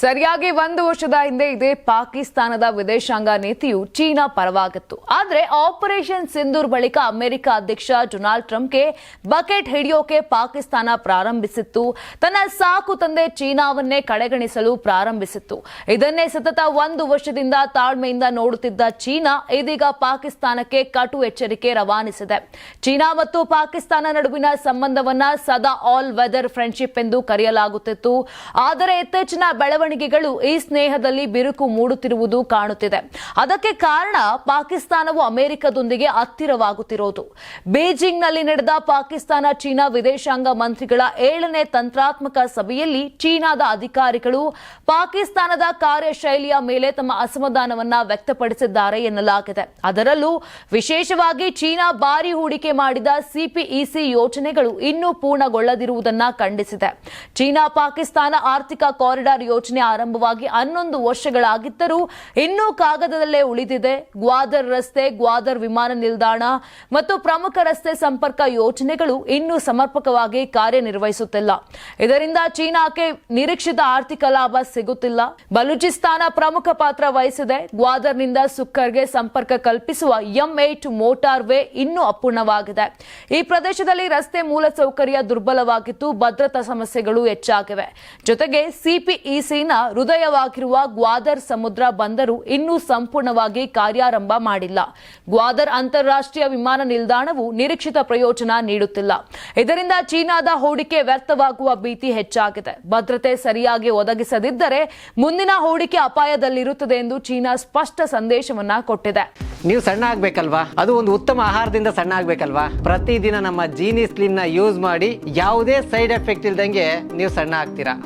ಸರಿಯಾಗಿ 1 ವರ್ಷದ ಹಿಂದೆ ಇದೇ ಪಾಕಿಸ್ತಾನದ ವಿದೇಶಾಂಗ ನೀತಿಯು ಚೀನಾ ಪರವಾಗಿತ್ತು. ಆದರೆ ಆಪರೇಷನ್ ಸಿಂಧೂರ್ ಬಳಿಕ ಅಮೆರಿಕ ಅಧ್ಯಕ್ಷ ಡೊನಾಲ್ಡ್ ಟ್ರಂಪ್ಗೆ ಬಕೆಟ್ ಹಿಡಿಯೋಕೆ ಪಾಕಿಸ್ತಾನ ಪ್ರಾರಂಭಿಸಿತ್ತು. ತನ್ನ ಸಾಕು ತಂದೆ ಚೀನಾವನ್ನೇ ಕಡೆಗಣಿಸಲು ಪ್ರಾರಂಭಿಸಿತ್ತು. ಇದನ್ನೇ ಸತತ 1 ವರ್ಷದಿಂದ ತಾಳ್ಮೆಯಿಂದ ನೋಡುತ್ತಿದ್ದ ಚೀನಾ ಇದೀಗ ಪಾಕಿಸ್ತಾನಕ್ಕೆ ಕಟು ಎಚ್ಚರಿಕೆ ರವಾನಿಸಿದೆ. ಚೀನಾ ಮತ್ತು ಪಾಕಿಸ್ತಾನ ನಡುವಿನ ಸಂಬಂಧವನ್ನ ಸದಾ ಆಲ್ ವೆದರ್ ಫ್ರೆಂಡ್ಶಿಪ್ ಎಂದು ಕರೆಯಲಾಗುತ್ತಿತ್ತು. ಆದರೆ ಇತ್ತೀಚಿನ ಬೆಳವಣಿಗೆಗಳು ಈ ಸ್ನೇಹದಲ್ಲಿ ಬಿರುಕು ಮೂಡುತ್ತಿರುವುದು ಕಾಣುತ್ತಿದೆ. ಅದಕ್ಕೆ ಕಾರಣ ಪಾಕಿಸ್ತಾನವು ಅಮೆರಿಕದೊಂದಿಗೆ ಹತ್ತಿರವಾಗುತ್ತಿರುವುದು. ಬೀಜಿಂಗ್ನಲ್ಲಿ ನಡೆದ ಪಾಕಿಸ್ತಾನ ಚೀನಾ ವಿದೇಶಾಂಗ ಮಂತ್ರಿಗಳ 7ನೇ ತಂತ್ರಾತ್ಮಕ ಸಭೆಯಲ್ಲಿ ಚೀನಾದ ಅಧಿಕಾರಿಗಳು ಪಾಕಿಸ್ತಾನದ ಕಾರ್ಯಶೈಲಿಯ ಮೇಲೆ ತಮ್ಮ ಅಸಮಾಧಾನವನ್ನ ವ್ಯಕ್ತಪಡಿಸಿದ್ದಾರೆ ಎನ್ನಲಾಗಿದೆ. ಅದರಲ್ಲೂ ವಿಶೇಷವಾಗಿ ಚೀನಾ ಭಾರಿ ಹೂಡಿಕೆ ಮಾಡಿದ ಸಿಪಿಇಸಿ ಯೋಜನೆಗಳು ಇನ್ನೂ ಪೂರ್ಣಗೊಳ್ಳದಿರುವುದನ್ನು ಖಂಡಿಸಿದೆ. ಚೀನಾ ಪಾಕಿಸ್ತಾನ ಆರ್ಥಿಕ ಕಾರಿಡಾರ್ ಯೋಜನೆ ಆರಂಭವಾಗಿ 11 ವರ್ಷಗಳಾಗಿದ್ದರೂ ಇನ್ನೂ ಕಾಗದದಲ್ಲೇ ಉಳಿದಿದೆ. ಗ್ವಾದರ್ ರಸ್ತೆ, ಗ್ವಾದರ್ ವಿಮಾನ ನಿಲ್ದಾಣ ಮತ್ತು ಪ್ರಮುಖ ರಸ್ತೆ ಸಂಪರ್ಕ ಯೋಜನೆಗಳು ಇನ್ನೂ ಸಮರ್ಪಕವಾಗಿ ಕಾರ್ಯನಿರ್ವಹಿಸುತ್ತಿಲ್ಲ. ಇದರಿಂದ ಚೀನಾಕ್ಕೆ ನಿರೀಕ್ಷಿತ ಆರ್ಥಿಕ ಲಾಭ ಸಿಗುತ್ತಿಲ್ಲ. ಬಲೂಚಿಸ್ತಾನ ಪ್ರಮುಖ ಪಾತ್ರ ವಹಿಸಿದೆ. ಗ್ವಾದರ್ನಿಂದ ಸುಕ್ಕರ್ಗೆ ಸಂಪರ್ಕ ಕಲ್ಪಿಸುವ M8 ಮೋಟಾರ್ ವೇ ಇನ್ನೂ ಅಪೂರ್ಣವಾಗಿದೆ. ಈ ಪ್ರದೇಶದಲ್ಲಿ ರಸ್ತೆ ಮೂಲಸೌಕರ್ಯ ದುರ್ಬಲವಾಗಿದ್ದು ಭದ್ರತಾ ಸಮಸ್ಯೆಗಳು ಹೆಚ್ಚಾಗಿವೆ. ಜೊತೆಗೆ ಸಿಪಿಇಸಿನ ಹೃದಯವಾಗಿರುವ ಗ್ವಾದರ್ ಸಮುದ್ರ ಬಂದರು ಇನ್ನೂ ಸಂಪೂರ್ಣವಾಗಿ ಕಾರ್ಯಾರಂಭ ಮಾಡಿಲ್ಲ. ಗ್ವಾದರ್ ಅಂತಾರಾಷ್ಟ್ರೀಯ ವಿಮಾನ ನಿಲ್ದಾಣವು ನಿರೀಕ್ಷಿತ ಪ್ರಯೋಜನ ನೀಡುತ್ತಿಲ್ಲ. ಇದರಿಂದ ಚೀನಾದ ಹೂಡಿಕೆ ವ್ಯರ್ಥವಾಗುವ ಭೀತಿ ಹೆಚ್ಚಾಗಿದೆ. ಭದ್ರತೆ ಸರಿಯಾಗಿ ಒದಗಿಸದಿದ್ದರೆ ಮುಂದಿನ ಹೂಡಿಕೆ ಅಪಾಯದಲ್ಲಿರುತ್ತದೆ ಎಂದು ಚೀನಾ ಸ್ಪಷ್ಟ ಸಂದೇಶವನ್ನ ಕೊಟ್ಟಿದೆ. ನೀವು ಸಣ್ಣ ಆಗ್ಬೇಕಲ್ವಾ? ಅದು ಒಂದು ಉತ್ತಮ ಆಹಾರದಿಂದ ಸಣ್ಣ ಆಗ್ಬೇಕಲ್ವಾ? ಪ್ರತಿದಿನ ನಮ್ಮ ಜೀನಿ ಸ್ಲಿಮ್ ನ ಯೂಸ್ ಮಾಡಿ ಯಾವುದೇ ಸೈಡ್ ಎಫೆಕ್ಟ್ ಇಲ್ದಂಗೆ ನೀವು ಸಣ್ಣ ಆಗ್ತೀರಾ.